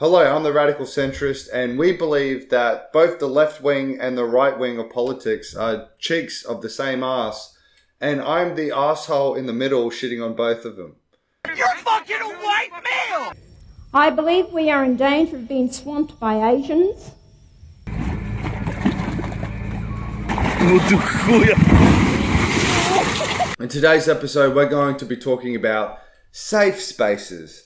Hello, I'm the radical centrist, and we believe that both the left wing and the right wing of politics are cheeks of the same ass, and I'm the asshole in the middle shitting on both of them. You're fucking a white male! I believe we are in danger of being swamped by Asians. In today's episode, we're going to be talking about safe spaces.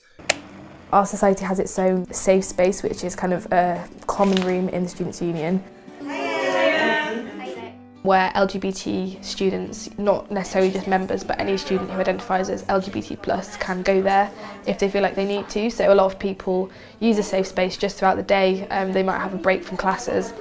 Our society has its own safe space, which is kind of a common room in the Students' Union. Where LGBT students, not necessarily just members, but any student who identifies as LGBT+, can go there if they feel like they need to. So a lot of people use a safe space just throughout the day. They might have a break from classes.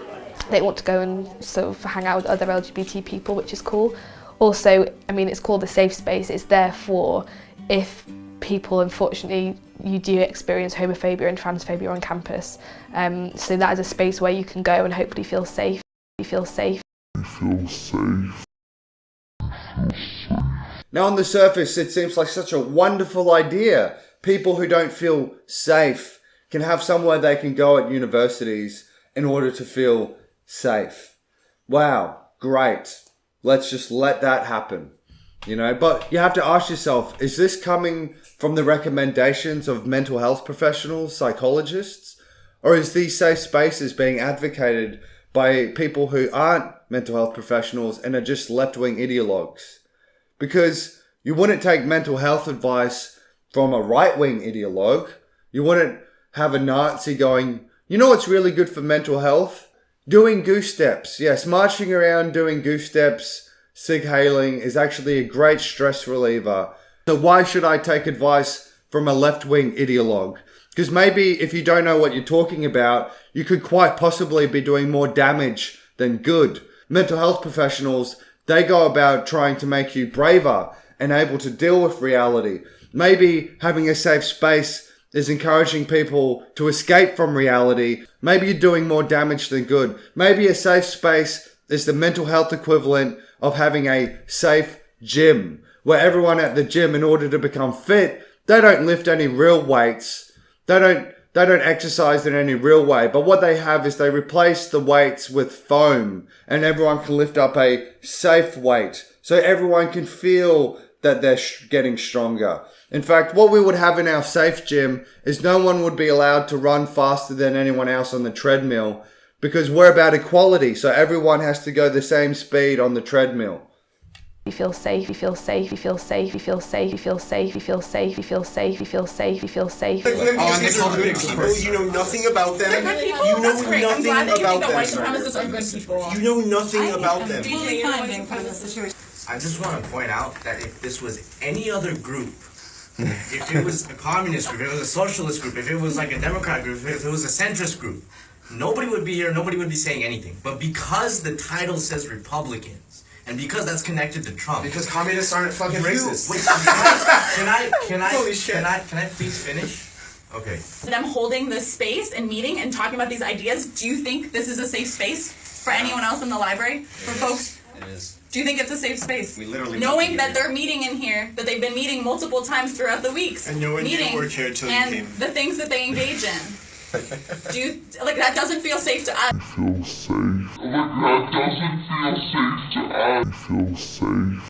They want to go and sort of hang out with other LGBT people, which is cool. Also, I mean, it's called a safe space. It's therefore if people, unfortunately, you do experience homophobia and transphobia on campus. So that is a space where you can go and hopefully feel safe. You feel safe. Now, on the surface, it seems like such a wonderful idea. People who don't feel safe can have somewhere they can go at universities in order to feel safe. Wow, great. Let's just let that happen. You know, but you have to ask yourself, is this coming from the recommendations of mental health professionals, psychologists? Or is these safe spaces being advocated by people who aren't mental health professionals and are just left-wing ideologues? Because you wouldn't take mental health advice from a right-wing ideologue. You wouldn't have a Nazi going, you know what's really good for mental health? Doing goose steps. Yes, marching around doing goose steps, sig-hailing is actually a great stress reliever. So why should I take advice from a left-wing ideologue? Because maybe if you don't know what you're talking about, you could quite possibly be doing more damage than good. Mental health professionals, they go about trying to make you braver and able to deal with reality. Maybe having a safe space is encouraging people to escape from reality. Maybe you're doing more damage than good. Maybe a safe space is the mental health equivalent of having a safe gym, where everyone at the gym, in order to become fit, they don't lift any real weights. They don't exercise in any real way. But what they have is they replace the weights with foam, and everyone can lift up a safe weight. So everyone can feel that they're getting stronger. In fact, what we would have in our safe gym is no one would be allowed to run faster than anyone else on the treadmill, because we're about equality. So everyone has to go the same speed on the treadmill. You feel safe, you feel safe, you feel safe, you feel safe, you feel safe, you feel safe, you feel safe, you feel safe, you feel safe. These are good people. You know nothing about them. You know nothing about them. You know nothing about them. I just want to point out that if this was any other group, if it was a communist group, if it was a socialist group, if it was like a Democrat group, if it was a centrist group, nobody would be here, nobody would be saying anything. But because the title says Republicans, and because that's connected to Trump. Because communists aren't fucking racist. Wait, can I please finish? Okay. Them holding this space and meeting and talking about these ideas, do you think this is a safe space for anyone else in the library? For folks? It is. Do you think it's a safe space? We literally knowing that they're meeting in here, that they've been meeting multiple times throughout the weeks. And knowing you work here till you and came. the things that they engage in. Do you, like, that doesn't feel safe to us.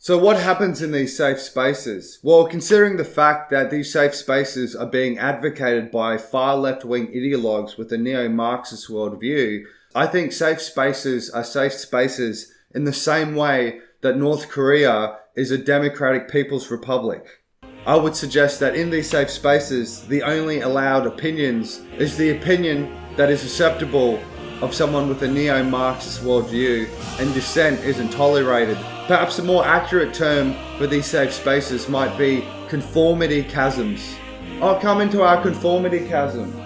So what happens in these safe spaces? Well, considering the fact that these safe spaces are being advocated by far left-wing ideologues with a neo-Marxist worldview, I think safe spaces are safe spaces in the same way that North Korea is a democratic people's republic. I would suggest that in these safe spaces, the only allowed opinions is the opinion that is acceptable of someone with a neo-Marxist worldview, and dissent isn't tolerated. Perhaps a more accurate term for these safe spaces might be conformity chasms. Oh, come into our conformity chasm.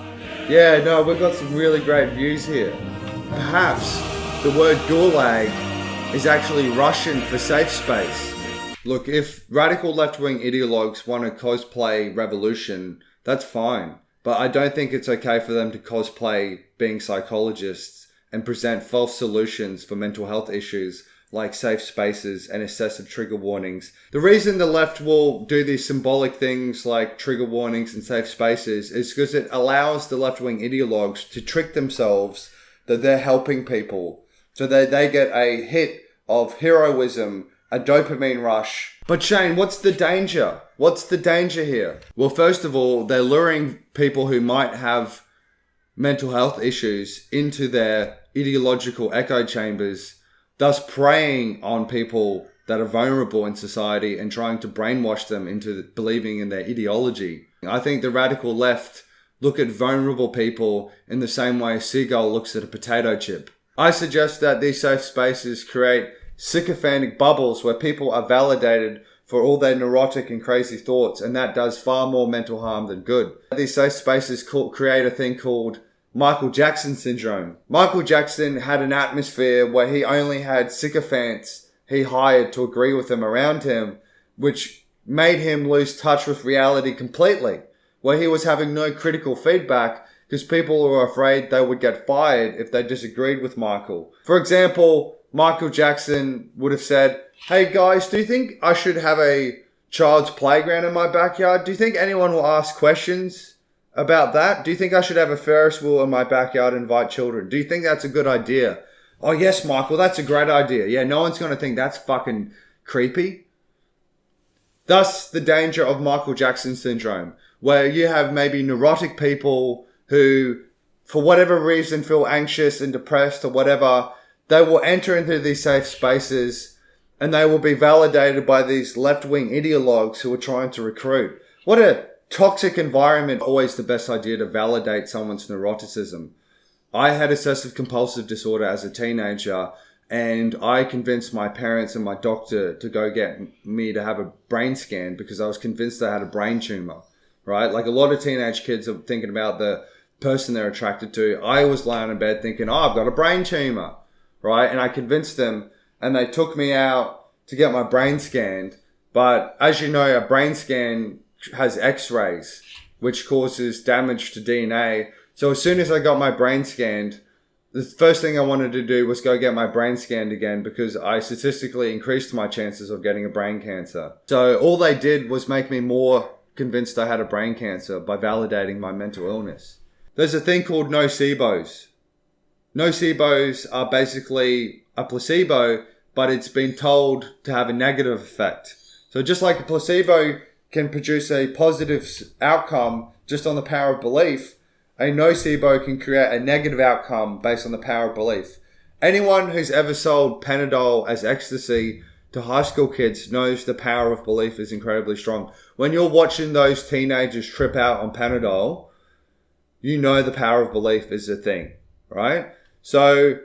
Yeah, no, we've got some really great views here. Perhaps the word gulag is actually Russian for safe space. Look, if radical left-wing ideologues want to cosplay revolution, that's fine. But I don't think it's okay for them to cosplay being psychologists and present false solutions for mental health issues like safe spaces and excessive trigger warnings. The reason the left will do these symbolic things like trigger warnings and safe spaces is because it allows the left-wing ideologues to trick themselves that they're helping people. So they get a hit of heroism, a dopamine rush. But Shane, what's the danger? What's the danger here? Well, first of all, they're luring people who might have mental health issues into their ideological echo chambers, thus preying on people that are vulnerable in society and trying to brainwash them into believing in their ideology. I think the radical left look at vulnerable people in the same way a seagull looks at a potato chip. I suggest that these safe spaces create sycophantic bubbles where people are validated for all their neurotic and crazy thoughts, and that does far more mental harm than good. These safe spaces create a thing called Michael Jackson syndrome. Michael Jackson had an atmosphere where he only had sycophants he hired to agree with him around him, which made him lose touch with reality completely, where he was having no critical feedback because people were afraid they would get fired if they disagreed with Michael. For example, Michael Jackson would have said, "Hey guys, do you think I should have a child's playground in my backyard? Do you think anyone will ask questions about that? Do you think I should have a Ferris wheel in my backyard and invite children? Do you think that's a good idea?" "Oh yes, Michael, that's a great idea. Yeah, no one's going to think that's fucking creepy." Thus, the danger of Michael Jackson syndrome, where you have maybe neurotic people who, for whatever reason, feel anxious and depressed or whatever. They will enter into these safe spaces and they will be validated by these left-wing ideologues who are trying to recruit. What a toxic environment. Always the best idea to validate someone's neuroticism. I had obsessive compulsive disorder as a teenager, and I convinced my parents and my doctor to go get me to have a brain scan because I was convinced I had a brain tumor, right? Like a lot of teenage kids are thinking about the person they're attracted to. I was lying in bed thinking, "Oh, I've got a brain tumor." Right? And I convinced them and they took me out to get my brain scanned. But as you know, a brain scan has x-rays, which causes damage to DNA. So as soon as I got my brain scanned, the first thing I wanted to do was go get my brain scanned again because I statistically increased my chances of getting a brain cancer. So all they did was make me more convinced I had a brain cancer by validating my mental illness. There's a thing called nocebos. Nocebos are basically a placebo, but it's been told to have a negative effect. So just like a placebo can produce a positive outcome just on the power of belief, a nocebo can create a negative outcome based on the power of belief. Anyone who's ever sold Panadol as ecstasy to high school kids knows the power of belief is incredibly strong. When you're watching those teenagers trip out on Panadol, you know the power of belief is a thing, right? So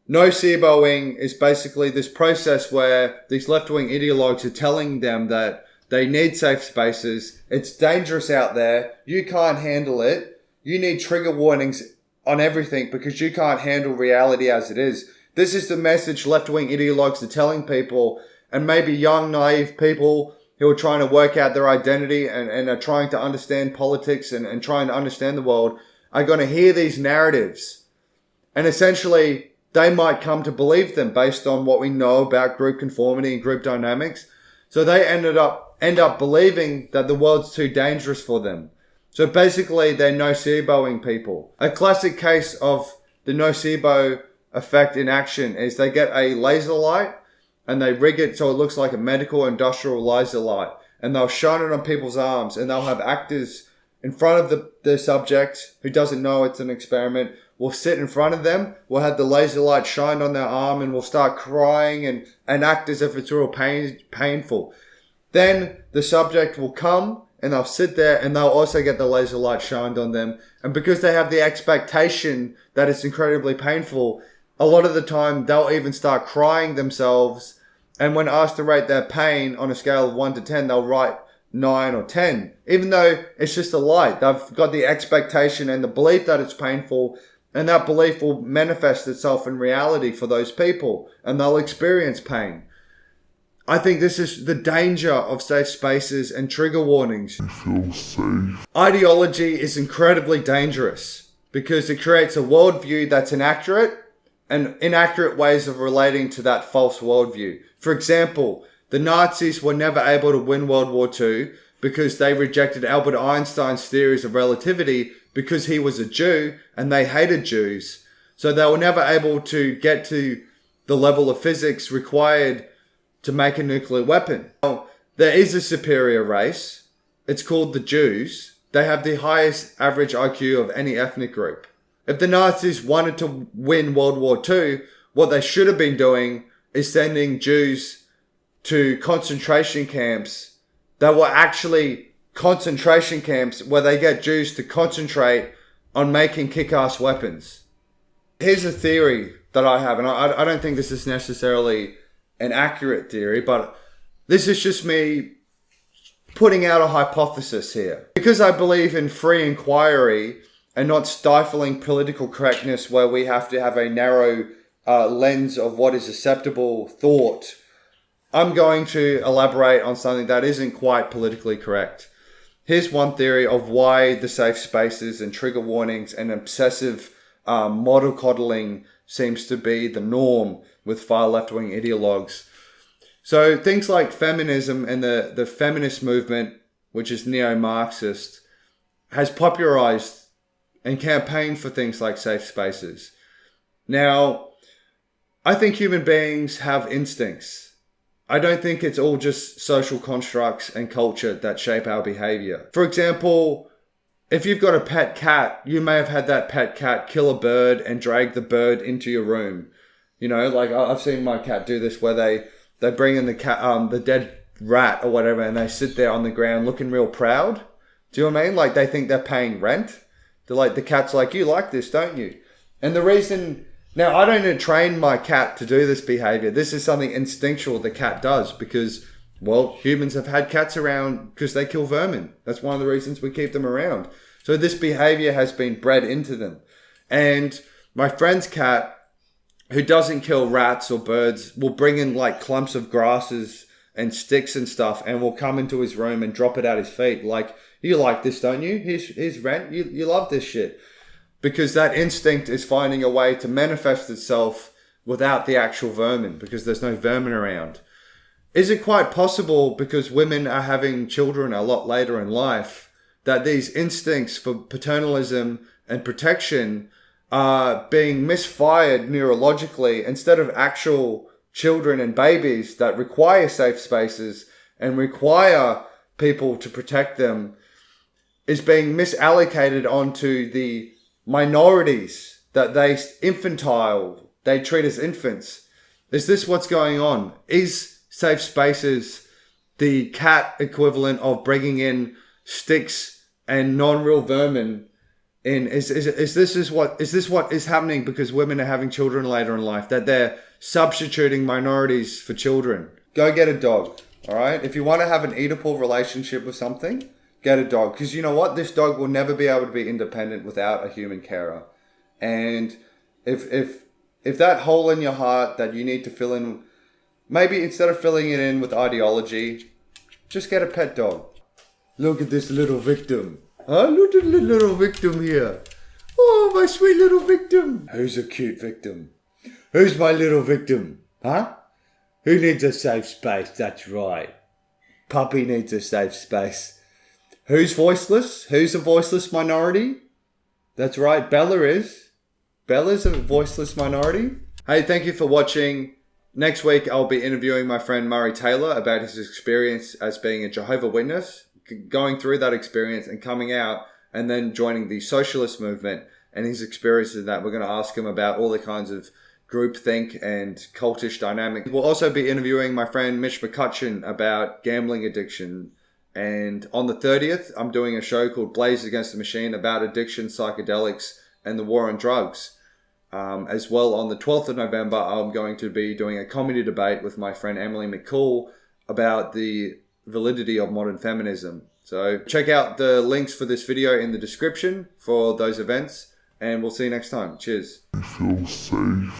noceboing is basically this process where these left-wing ideologues are telling them that they need safe spaces. It's dangerous out there. You can't handle it. You need trigger warnings on everything because you can't handle reality as it is. This is the message left-wing ideologues are telling people, and maybe young, naive people who are trying to work out their identity and are trying to understand politics and trying to understand the world are going to hear these narratives. And essentially, they might come to believe them based on what we know about group conformity and group dynamics. So they end up believing that the world's too dangerous for them. So basically, they're noceboing people. A classic case of the nocebo effect in action is they get a laser light and they rig it so it looks like a medical industrial laser light. And they'll shine it on people's arms and they'll have actors in front of the subject who doesn't know it's an experiment. Will sit in front of them, will have the laser light shined on their arm and will start crying and act as if it's real painful. Then the subject will come and they'll sit there and they'll also get the laser light shined on them. And because they have the expectation that it's incredibly painful, a lot of the time they'll even start crying themselves. And when asked to rate their pain on a scale of 1 to 10, they'll write 9 or 10. Even though it's just a light, they've got the expectation and the belief that it's painful. And that belief will manifest itself in reality for those people. And they'll experience pain. I think this is the danger of safe spaces and trigger warnings. You feel safe. Ideology is incredibly dangerous because it creates a worldview that's inaccurate, and inaccurate ways of relating to that false worldview. For example, the Nazis were never able to win World War II because they rejected Albert Einstein's theories of relativity because he was a Jew and they hated Jews. So they were never able to get to the level of physics required to make a nuclear weapon. Now, there is a superior race. It's called the Jews. They have the highest average IQ of any ethnic group. If the Nazis wanted to win World War II, what they should have been doing is sending Jews to concentration camps that were actually concentration camps where they get Jews to concentrate on making kick-ass weapons. Here's a theory that I have, and I don't think this is necessarily an accurate theory, but this is just me putting out a hypothesis here. Because I believe in free inquiry and not stifling political correctness where we have to have a narrow lens of what is acceptable thought, I'm going to elaborate on something that isn't quite politically correct. Here's one theory of why the safe spaces and trigger warnings and obsessive model coddling seems to be the norm with far left-wing ideologues. So things like feminism and the feminist movement, which is neo-Marxist, has popularized and campaigned for things like safe spaces. Now, I think human beings have instincts. I don't think it's all just social constructs and culture that shape our behavior. For example, if you've got a pet cat, you may have had that pet cat kill a bird and drag the bird into your room. You know, like I've seen my cat do this where they bring in the dead rat or whatever and they sit there on the ground looking real proud. Do you know what I mean? Like they think they're paying rent. They're like, the cat's like, you like this, don't you? And the reason, now I don't train my cat to do this behavior. This is something instinctual the cat does because, well, humans have had cats around because they kill vermin. That's one of the reasons we keep them around. So this behavior has been bred into them. And my friend's cat, who doesn't kill rats or birds, will bring in like clumps of grasses and sticks and stuff and will come into his room and drop it at his feet. Like, you like this, don't you? Here's rent. You love this shit. Because that instinct is finding a way to manifest itself without the actual vermin, because there's no vermin around. Is it quite possible, because women are having children a lot later in life, that these instincts for paternalism and protection are being misfired neurologically instead of actual children and babies that require safe spaces and require people to protect them, is being misallocated onto the minorities that they treat as infants? Is this what's going on? Is safe spaces the cat equivalent of bringing in sticks and non-real vermin in? Is this what is happening because women are having children later in life, that they're substituting minorities for children? Go get a dog, all right? If you want to have an Oedipal relationship with something, get a dog, because you know what? This dog will never be able to be independent without a human carer. And if that hole in your heart that you need to fill in, maybe instead of filling it in with ideology, just get a pet dog. Look at this little victim. Huh? Look at the little victim here. Oh, my sweet little victim. Who's a cute victim? Who's my little victim? Huh? Who needs a safe space? That's right. Puppy needs a safe space. Who's voiceless? Who's a voiceless minority? That's right, Bella is. Bella's a voiceless minority. Hey, thank you for watching. Next week, I'll be interviewing my friend Murray Taylor about his experience as being a Jehovah's Witness, going through that experience and coming out and then joining the socialist movement and his experiences in that. We're going to ask him about all the kinds of groupthink and cultish dynamics. We'll also be interviewing my friend Mitch McCutcheon about gambling addiction. And on the 30th, I'm doing a show called Blaze Against the Machine about addiction, psychedelics, and the war on drugs. As well, on the 12th of November, I'm going to be doing a comedy debate with my friend Emily McCool about the validity of modern feminism. So check out the links for this video in the description for those events, and we'll see you next time. Cheers. I feel safe.